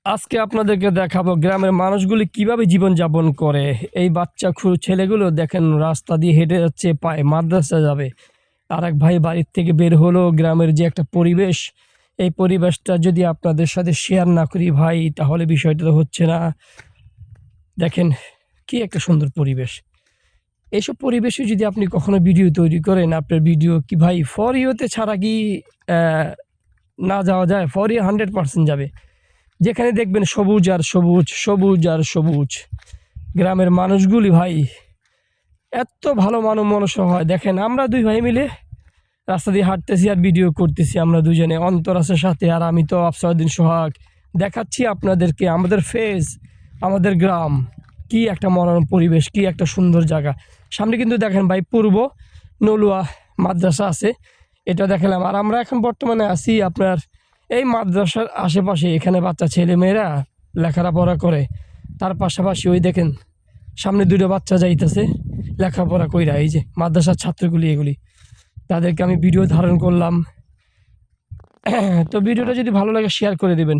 আজকে আপনাদেরকে দেখাবো গ্রামের মানুষগুলি কিভাবে জীবনযাপন করে। এই বাচ্চা ছেলেগুলো দেখেন রাস্তা দিয়ে হেঁটে যাচ্ছে, পায়ে মাদ্রাসা যাবে। আর এক ভাই বাড়ির থেকে বের হলো। গ্রামের যে একটা পরিবেশ, এই পরিবেশটা যদি আপনাদের সাথে শেয়ার না করি ভাই, তাহলে বিষয়টা তো হচ্ছে না। দেখেন কি একটা সুন্দর পরিবেশ। এইসব পরিবেশে যদি আপনি কখনো ভিডিও তৈরি করেন, আপনার ভিডিও কি ভাই ফর ইউতে ছাড়া কি না যাওয়া যায়? ফর ইউ 100% যাবে। যেখানে দেখবেন সবুজ আর সবুজ, সবুজ আর সবুজ। গ্রামের মানুষগুলি ভাই এত ভালো মানুষ হয়। দেখেন আমরা দুই ভাই মিলে রাস্তা দিয়ে হাঁটতেছি আর ভিডিও করতেছি, আমরা দুজনে। অন্তর আছে সাথে, আর আমি তো আফসারউদ্দিন সোহাগ দেখাচ্ছি আপনাদেরকে আমাদের ফেস, আমাদের গ্রাম। কি একটা মনোরম পরিবেশ, কি একটা সুন্দর জায়গা। সামনে কিন্তু দেখেন ভাই পূর্ব নলুয়া মাদ্রাসা আছে, এটা দেখালাম। আর আমরা এখন বর্তমানে আছি আপনার এই মাদ্রাসার আশেপাশে। এখানে বাচ্চা ছেলে মেয়েরা লেখাপড়া করে, তার পাশাপাশি ওই দেখেন সামনে দুটো বাচ্চা যাইতেছে লেখাপড়া কইরা। এই যে মাদ্রাসার ছাত্রগুলি, এগুলি তাদেরকে আমি ভিডিও ধারণ করলাম। তো ভিডিওটা যদি ভালো লাগে শেয়ার করে দেবেন।